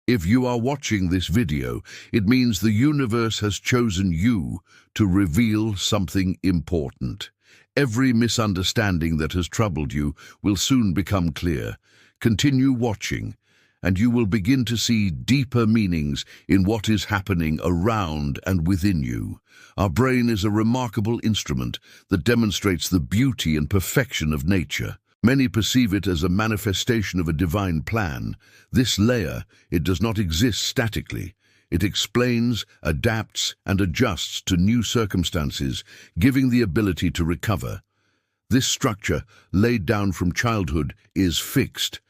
If you are watching this video, it means the universe has chosen you to reveal something important. Every misunderstanding that has troubled you will soon become clear. Continue watching, and you will begin to see deeper meanings in what is happening around and within you. Our brain is a remarkable instrument that demonstrates the beauty and perfection of nature. Many perceive it as a manifestation of a divine plan. This layer, it does not exist statically. It explains, adapts, and adjusts to new circumstances, giving the ability to recover. This structure, laid down from childhood, is fixed.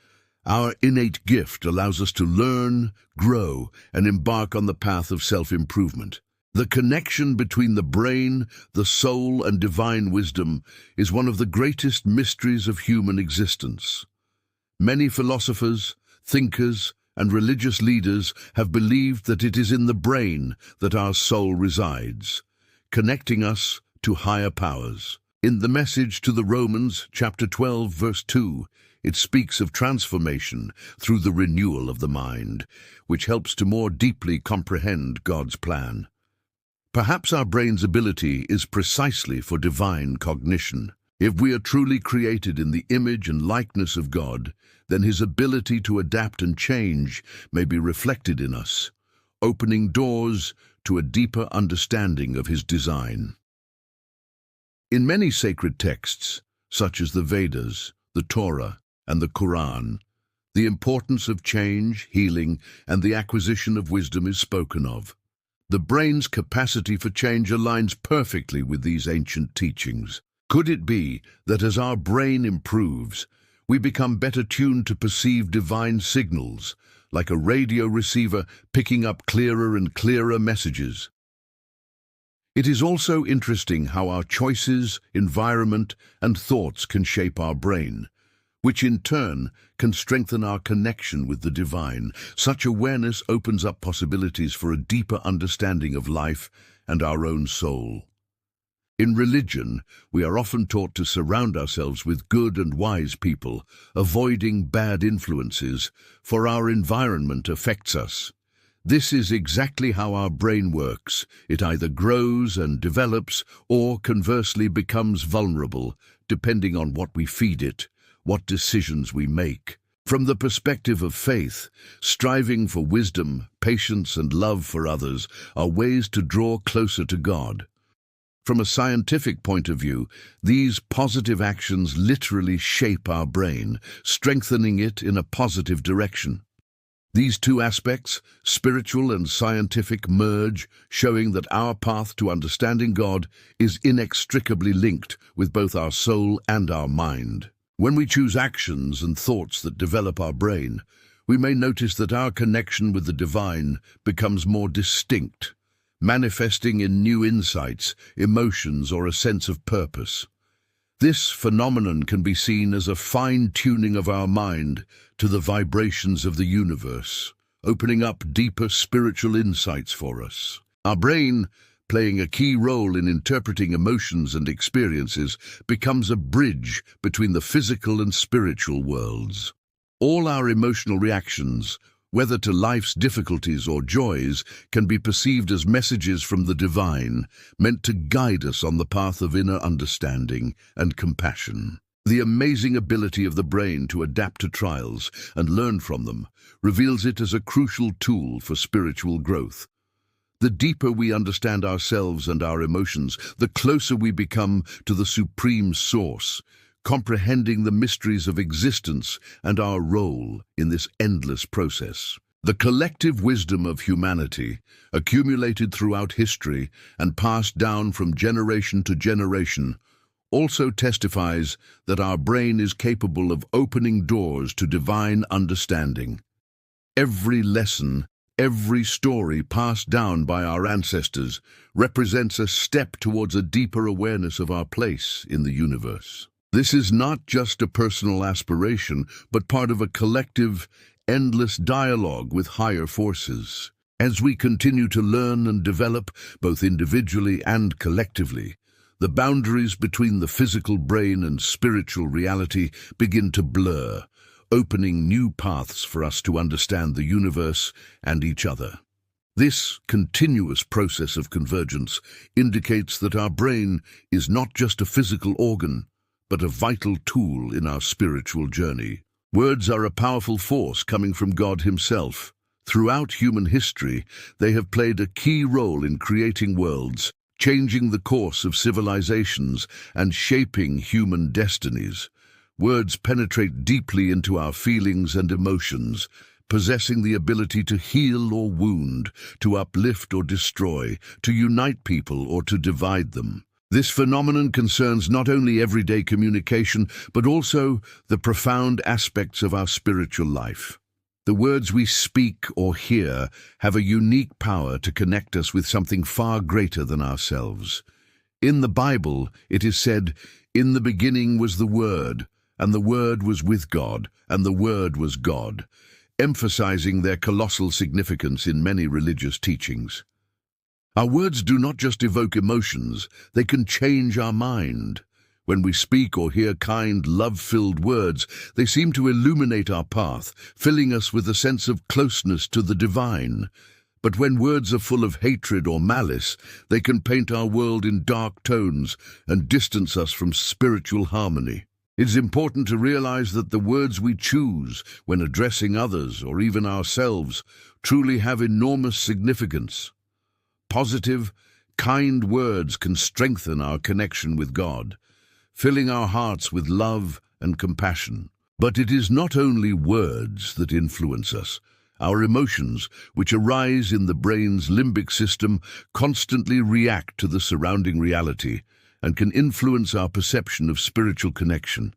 Our innate gift allows us to learn, grow, and embark on the path of self-improvement. The connection between the brain, the soul, and divine wisdom is one of the greatest mysteries of human existence. Many philosophers, thinkers, and religious leaders have believed that it is in the brain that our soul resides, connecting us to higher powers. In the message to the Romans, chapter 12, verse 2, it speaks of transformation through the renewal of the mind, which helps to more deeply comprehend God's plan. Perhaps our brain's ability is precisely for divine cognition. If we are truly created in the image and likeness of God, then His ability to adapt and change may be reflected in us, opening doors to a deeper understanding of His design. In many sacred texts, such as the Vedas, the Torah, and the Quran, the importance of change, healing, and the acquisition of wisdom is spoken of. The brain's capacity for change aligns perfectly with these ancient teachings. Could it be that as our brain improves, we become better tuned to perceive divine signals, like a radio receiver picking up clearer and clearer messages? It is also interesting how our choices, environment, and thoughts can shape our brain, which in turn can strengthen our connection with the divine. Such awareness opens up possibilities for a deeper understanding of life and our own soul. In religion, we are often taught to surround ourselves with good and wise people, avoiding bad influences, for our environment affects us. This is exactly how our brain works. It either grows and develops, or conversely becomes vulnerable, depending on what we feed it, what decisions we make. From the perspective of faith, striving for wisdom, patience, and love for others are ways to draw closer to God. From a scientific point of view, these positive actions literally shape our brain, strengthening it in a positive direction. These two aspects, spiritual and scientific, merge, showing that our path to understanding God is inextricably linked with both our soul and our mind. When we choose actions and thoughts that develop our brain, we may notice that our connection with the divine becomes more distinct, manifesting in new insights, emotions, or a sense of purpose. This phenomenon can be seen as a fine-tuning of our mind to the vibrations of the universe, opening up deeper spiritual insights for us. Our brain, playing a key role in interpreting emotions and experiences, becomes a bridge between the physical and spiritual worlds. All our emotional reactions, whether to life's difficulties or joys, can be perceived as messages from the divine, meant to guide us on the path of inner understanding and compassion. The amazing ability of the brain to adapt to trials and learn from them reveals it as a crucial tool for spiritual growth. The deeper we understand ourselves and our emotions, the closer we become to the supreme source, comprehending the mysteries of existence and our role in this endless process. The collective wisdom of humanity, accumulated throughout history and passed down from generation to generation, also testifies that our brain is capable of opening doors to divine understanding. Every lesson, every story passed down by our ancestors represents a step towards a deeper awareness of our place in the universe. This is not just a personal aspiration, but part of a collective, endless dialogue with higher forces. As we continue to learn and develop, both individually and collectively, the boundaries between the physical brain and spiritual reality begin to blur, opening new paths for us to understand the universe and each other. This continuous process of convergence indicates that our brain is not just a physical organ, but a vital tool in our spiritual journey. Words are a powerful force coming from God Himself. Throughout human history, they have played a key role in creating worlds, changing the course of civilizations, and shaping human destinies. Words penetrate deeply into our feelings and emotions, possessing the ability to heal or wound, to uplift or destroy, to unite people or to divide them. This phenomenon concerns not only everyday communication, but also the profound aspects of our spiritual life. The words we speak or hear have a unique power to connect us with something far greater than ourselves. In the Bible, it is said, "In the beginning was the Word, and the Word was with God, and the Word was God," emphasizing their colossal significance in many religious teachings. Our words do not just evoke emotions, they can change our mind. When we speak or hear kind, love-filled words, they seem to illuminate our path, filling us with a sense of closeness to the divine. But when words are full of hatred or malice, they can paint our world in dark tones and distance us from spiritual harmony. It is important to realize that the words we choose when addressing others or even ourselves truly have enormous significance. Positive, kind words can strengthen our connection with God, filling our hearts with love and compassion. But it is not only words that influence us. Our emotions, which arise in the brain's limbic system, constantly react to the surrounding reality and can influence our perception of spiritual connection.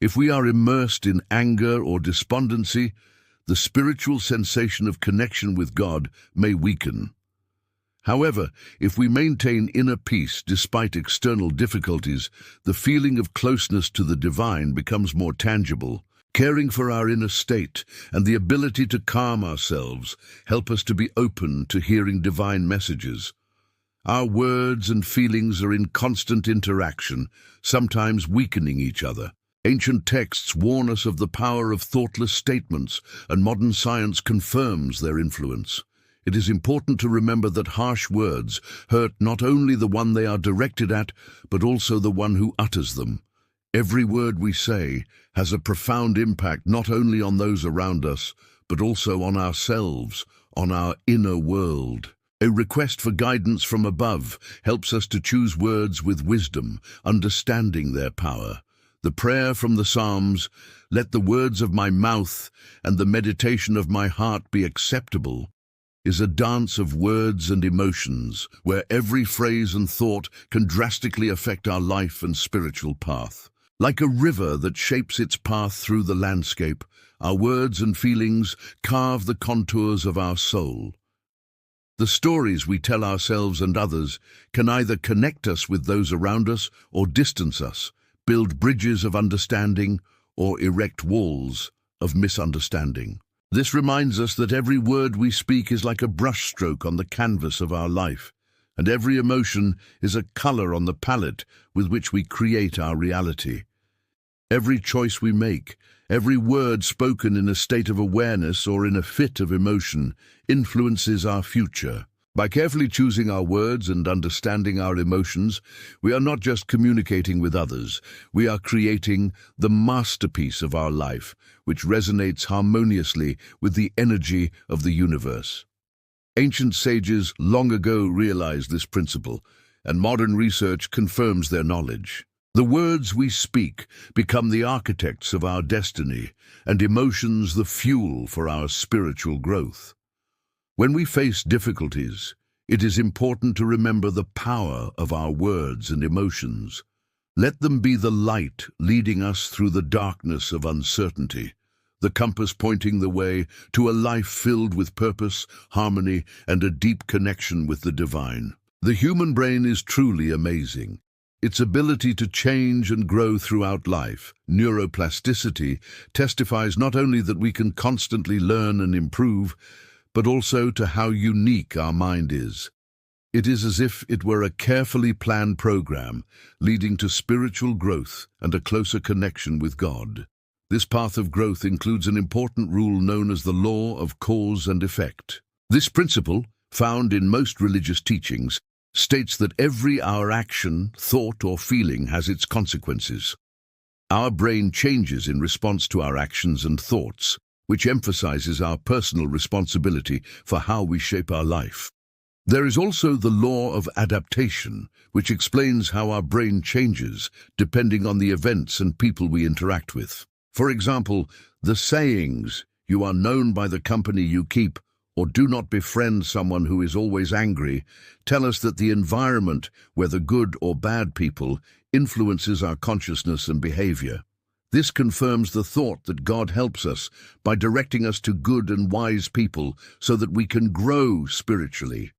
If we are immersed in anger or despondency, the spiritual sensation of connection with God may weaken. However, if we maintain inner peace despite external difficulties, the feeling of closeness to the divine becomes more tangible. Caring for our inner state and the ability to calm ourselves help us to be open to hearing divine messages. Our words and feelings are in constant interaction, sometimes weakening each other. Ancient texts warn us of the power of thoughtless statements, and modern science confirms their influence. It is important to remember that harsh words hurt not only the one they are directed at, but also the one who utters them. Every word we say has a profound impact not only on those around us, but also on ourselves, on our inner world. A request for guidance from above helps us to choose words with wisdom, understanding their power. The prayer from the Psalms, "Let the words of my mouth and the meditation of my heart be acceptable," is a dance of words and emotions, where every phrase and thought can drastically affect our life and spiritual path. Like a river that shapes its path through the landscape, our words and feelings carve the contours of our soul. The stories we tell ourselves and others can either connect us with those around us or distance us, build bridges of understanding or erect walls of misunderstanding. This reminds us that every word we speak is like a brushstroke on the canvas of our life, and every emotion is a color on the palette with which we create our reality. Every choice we make, every word spoken in a state of awareness or in a fit of emotion, influences our future. By carefully choosing our words and understanding our emotions, we are not just communicating with others, we are creating the masterpiece of our life, which resonates harmoniously with the energy of the universe. Ancient sages long ago realized this principle, and modern research confirms their knowledge. The words we speak become the architects of our destiny, and emotions the fuel for our spiritual growth. When we face difficulties, it is important to remember the power of our words and emotions. Let them be the light leading us through the darkness of uncertainty, the compass pointing the way to a life filled with purpose, harmony, and a deep connection with the divine. The human brain is truly amazing. Its ability to change and grow throughout life, neuroplasticity, testifies not only that we can constantly learn and improve, but also to how unique our mind is. It is as if it were a carefully planned program, leading to spiritual growth and a closer connection with God. This path of growth includes an important rule known as the law of cause and effect. This principle, found in most religious teachings, states that every our action, thought, or feeling has its consequences. Our brain changes in response to our actions and thoughts, which emphasizes our personal responsibility for how we shape our life. There is also the law of adaptation, which explains how our brain changes depending on the events and people we interact with. For example, the sayings, "You are known by the company you keep," or "Do not befriend someone who is always angry," tell us that the environment, whether good or bad people, influences our consciousness and behavior. This confirms the thought that God helps us by directing us to good and wise people so that we can grow spiritually.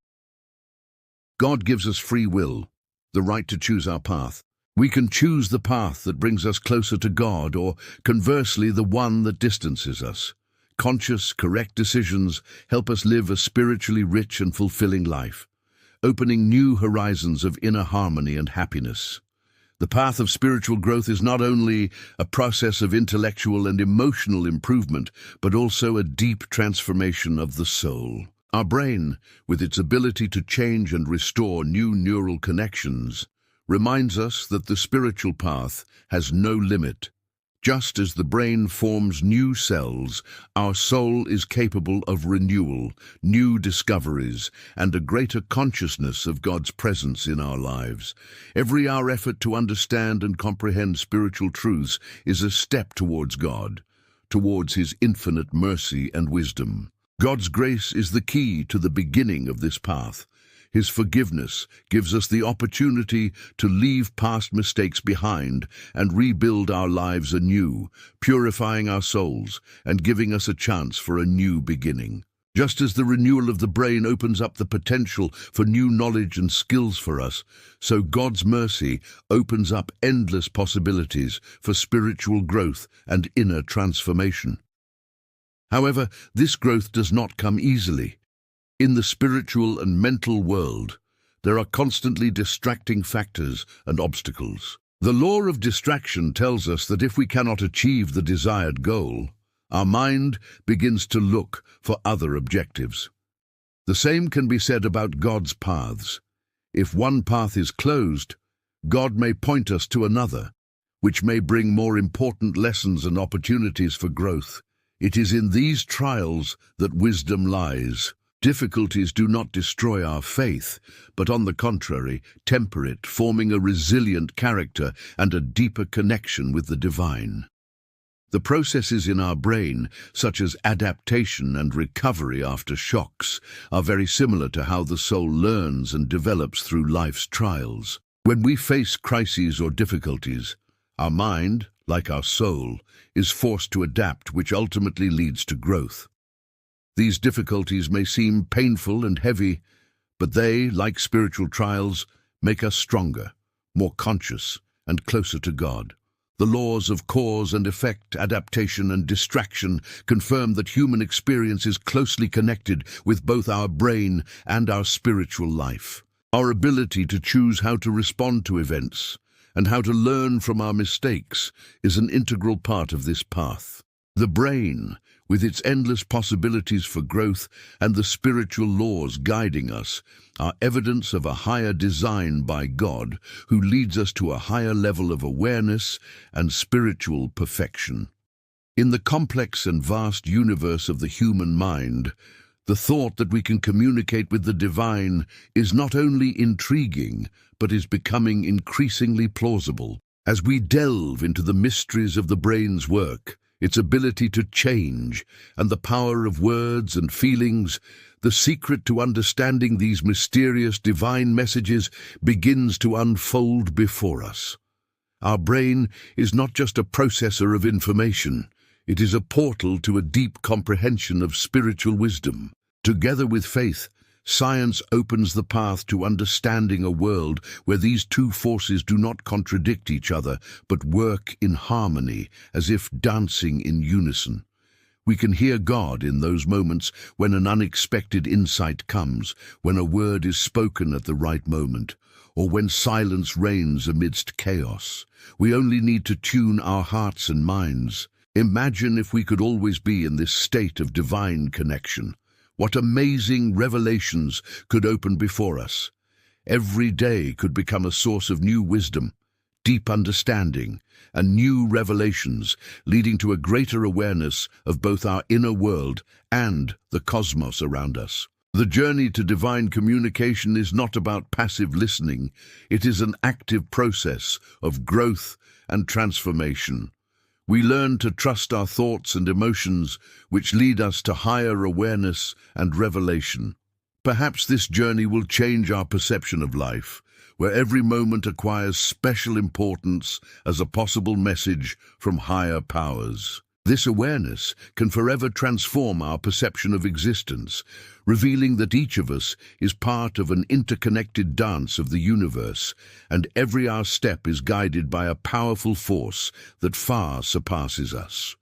God gives us free will, the right to choose our path. We can choose the path that brings us closer to God, or conversely, the one that distances us. Conscious, correct decisions help us live a spiritually rich and fulfilling life, opening new horizons of inner harmony and happiness. The path of spiritual growth is not only a process of intellectual and emotional improvement, but also a deep transformation of the soul. Our brain, with its ability to change and restore new neural connections, reminds us that the spiritual path has no limit. Just as the brain forms new cells, our soul is capable of renewal, new discoveries, and a greater consciousness of God's presence in our lives. Our effort to understand and comprehend spiritual truths is a step towards God, towards His infinite mercy and wisdom. God's grace is the key to the beginning of this path. His forgiveness gives us the opportunity to leave past mistakes behind and rebuild our lives anew, purifying our souls and giving us a chance for a new beginning. Just as the renewal of the brain opens up the potential for new knowledge and skills for us, so God's mercy opens up endless possibilities for spiritual growth and inner transformation. However, this growth does not come easily. In the spiritual and mental world, there are constantly distracting factors and obstacles. The law of distraction tells us that if we cannot achieve the desired goal, our mind begins to look for other objectives. The same can be said about God's paths. If one path is closed, God may point us to another, which may bring more important lessons and opportunities for growth. It is in these trials that wisdom lies. Difficulties do not destroy our faith, but on the contrary, temper it, forming a resilient character and a deeper connection with the divine. The processes in our brain, such as adaptation and recovery after shocks, are very similar to how the soul learns and develops through life's trials. When we face crises or difficulties, our mind, like our soul, is forced to adapt, which ultimately leads to growth. These difficulties may seem painful and heavy, but they, like spiritual trials, make us stronger, more conscious, and closer to God. The laws of cause and effect, adaptation and distraction confirm that human experience is closely connected with both our brain and our spiritual life. Our ability to choose how to respond to events and how to learn from our mistakes is an integral part of this path. The brain, with its endless possibilities for growth and the spiritual laws guiding us, are evidence of a higher design by God, who leads us to a higher level of awareness and spiritual perfection. In the complex and vast universe of the human mind, the thought that we can communicate with the divine is not only intriguing, but is becoming increasingly plausible. As we delve into the mysteries of the brain's work, its ability to change, and the power of words and feelings, the secret to understanding these mysterious divine messages begins to unfold before us. Our brain is not just a processor of information, it is a portal to a deep comprehension of spiritual wisdom. Together with faith, science opens the path to understanding a world where these two forces do not contradict each other, but work in harmony, as if dancing in unison. We can hear God in those moments when an unexpected insight comes, when a word is spoken at the right moment, or when silence reigns amidst chaos. We only need to tune our hearts and minds. Imagine if we could always be in this state of divine connection. What amazing revelations could open before us. Every day could become a source of new wisdom, deep understanding, and new revelations, leading to a greater awareness of both our inner world and the cosmos around us. The journey to divine communication is not about passive listening. It is an active process of growth and transformation. We learn to trust our thoughts and emotions, which lead us to higher awareness and revelation. Perhaps this journey will change our perception of life, where every moment acquires special importance as a possible message from higher powers. This awareness can forever transform our perception of existence, revealing that each of us is part of an interconnected dance of the universe, and every our step is guided by a powerful force that far surpasses us.